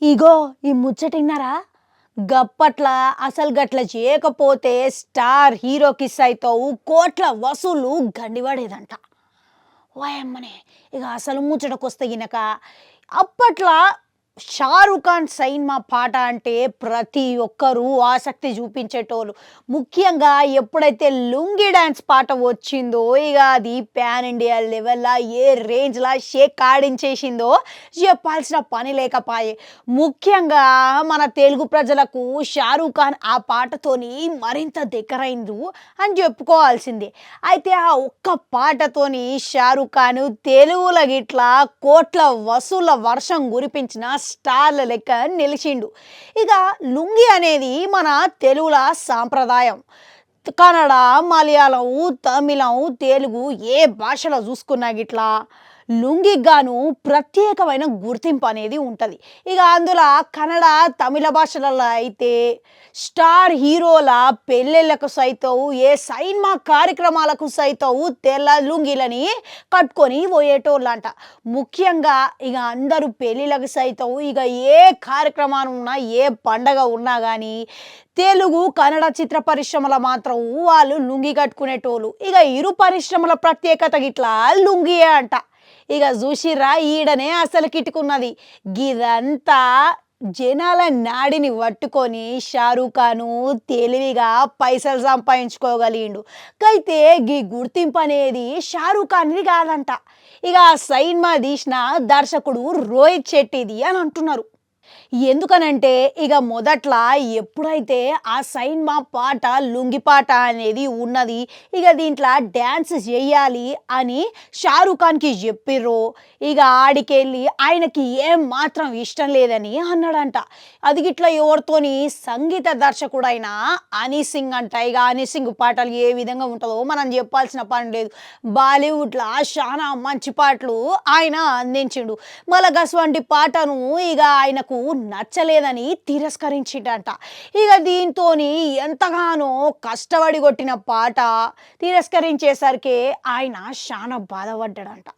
ఇగో ఈ ముచ్చటిన్నారా? గప్పట్ల అసలు గట్ల చేయకపోతే స్టార్ హీరోకి సైతం కోట్ల వసూలు గండిపడేదంట. ఓయమ్మనే! ఇక అసలు ముచ్చటకొస్తే గినక అప్పట్ల 'షారుఖ్ ఖాన్' సైన్మా పాట అంటే ప్రతి ఒక్కరు ఆసక్తి చూపించేటోళ్ళు. ముఖ్యంగా ఎప్పుడైతే 'లుంగీ డాన్స్' పాట వచ్చిందో ఇక అది పాన్ ఇండియా లెవెల్‌ల ఏ రేంజ్‌ల షేక్ ఆడించేసిందో చెప్పాల్సిన పని లేకపాయే. ముఖ్యంగా మన తెలుగు ప్రజలకు 'షారుఖ్ ఖాన్' ఆ పాటతోని మరింత దగ్గరైండ్రు అని చెప్పుకోవాల్సిందే. అయితే ఆ ఒక్క పాటతోని 'షారుఖ్ ఖాన్' తెలుగుల గిట్లా కోట్ల వసూళ్ళ వర్షం కురిపించిన స్టార్ల లెక్క నిలిచిండు. ఇక లుంగీ అనేది మన తెలుగుల సాంప్రదాయం. కన్నడ, మలయాళం, తమిళం, తెలుగు ఏ భాషలో చూసుకున్నా గిట్లా లుంగికి గాను ప్రత్యేకమైన గుర్తింపు అనేది ఉంటుంది. ఇక అందులో కన్నడ, తమిళ భాషలలో అయితే స్టార్ హీరోల పెళ్ళిళ్ళకు సైతం ఏ సైన్మా కార్యక్రమాలకు సైతం తెల్ల లుంగీలని కట్టుకొని పోయేటోళ్ళంట. ముఖ్యంగా ఇక అందరూ పెళ్ళిళ్ళకు సైతం ఇక ఏ కార్యక్రమాలు ఉన్నా ఏ పండగ ఉన్నా కానీ తెలుగు కన్నడ చిత్ర పరిశ్రమల మాత్రం వాళ్ళు లుంగి కట్టుకునేటోళ్ళు. ఇక ఇరు పరిశ్రమల ప్రత్యేకత గిట్లా లుంగియే అంట. ఇక చూసిర్రా ఈడనే అసలు కిటుకున్నది. గిదంతా జనాల నాడిని పట్టుకొని 'షారుఖ్ ఖాన్' తెలివిగా పైసలు సంపాదించుకోగలిగిండు. అయితే గీ గుర్తింపు అనేది 'షారుఖ్ ఖాన్‌ది కాదంట. ఇక ఆ సైన్మా తీసిన దర్శకుడు రోహిత్ శెట్టిది అని అంటున్నారు. ఎందుకనంటే ఇక మొదట్ల ఎప్పుడైతే ఆ సైన్మా పాట లుంగి పాట అనేది ఉన్నది, ఇక దీంట్లో డ్యాన్స్ చేయాలి అని 'షారుఖ్ ఖాన్‌కి' చెప్పిర్రో ఇక ఆడికెళ్ళి ఆయనకి ఏం మాత్రం ఇష్టం లేదని అన్నాడంట. అది గిట్లా ఎవరితోని సంగీత దర్శకుడైన హనీ సింగ్ అంట. ఇక హనీ సింగ్ పాటలు ఏ విధంగా ఉంటుందో మనం చెప్పాల్సిన పని లేదు. బాలీవుడ్లో చాలా మంచి పాటలు ఆయన అందించిండు. మళ్ళీ గస్వంటి పాటను ఇక ఆయనకు నచ్చలేదని తిరస్కరించిండట. ఇక దీంతోని ఎంతగానో కష్టపడి కొట్టిన పాట తిరస్కరించేసరికి ఆయన చాలా బాధపడ్డాడంట.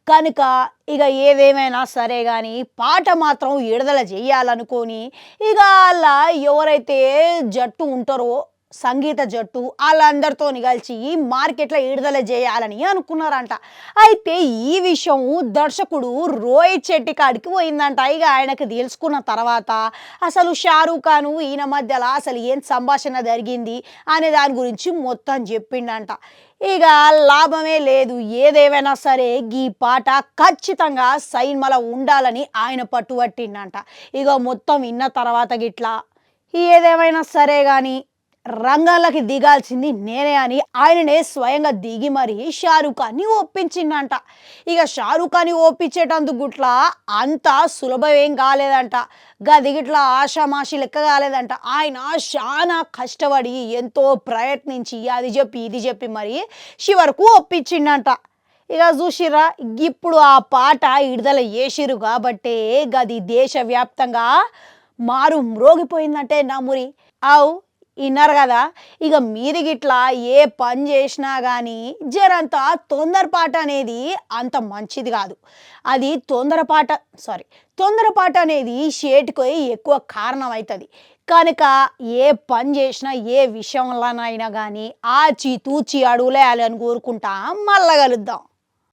కనుక ఇక ఏదేమైనా సరే కానీ పాట మాత్రం విడుదల చేయాలనుకొని ఇక అలా ఎవరైతే జట్టు ఉంటారో సంగీత జట్టు వాళ్ళందరితోని కలిసి మార్కెట్లో విడుదల చేయాలని అనుకున్నారంట. అయితే ఈ విషయం దర్శకుడు రోహిత్ శెట్టి కాడికి పోయిందంట. ఇక ఆయనకు తెలుసుకున్న తర్వాత అసలు 'షారుఖ్ ఖాన్' ఈయన మధ్యలో అసలు ఏం సంభాషణ జరిగింది అనే దాని గురించి మొత్తం చెప్పిండంట. ఇక లాభమే లేదు. ఏదేమైనా సరే ఈ పాట ఖచ్చితంగా సైన్మాలో ఉండాలని ఆయన పట్టుబట్టిండంట. ఇక మొత్తం విన్న తర్వాత గిట్లా ఏదేమైనా సరే కానీ రంగాల్లోకి దిగాల్సింది నేనే అని ఆయననే స్వయంగా దిగి మరి 'షారుఖ్ ఖాన్‌ని' ఒప్పించిండంట. ఇక 'షారుఖ్ ఖాన్‌ని' ఒప్పించేటందుకు గుట్లా అంత సులభం ఏం కాలేదంట. గది గిట్లా ఆషామాషి లెక్క కాలేదంట. ఆయన చాలా కష్టపడి ఎంతో ప్రయత్నించి అది చెప్పి ఇది చెప్పి మరి చివరకు ఒప్పించిండంట. ఇక చూసిర్రా ఇప్పుడు ఆ పాట విడుదల చేసిర్రు కాబట్టే గది దేశవ్యాప్తంగా మారు మ్రోగిపోయిందంటే నమ్మురి. అవు ఇన్నారు కదా. ఇక మీరు గిట్లా ఏ పని చేసినా కానీ జరంత తొందరపాటు అనేది అంత మంచిది కాదు. అది తొందరపాటు అనేది షేటుకి ఎక్కువ కారణం అవుతుంది. కనుక ఏ పని చేసినా ఏ విషయంలోనైనా కానీ ఆచి తూచి అడుగులేయాలని కోరుకుంటా మళ్ళా కలుద్దాం.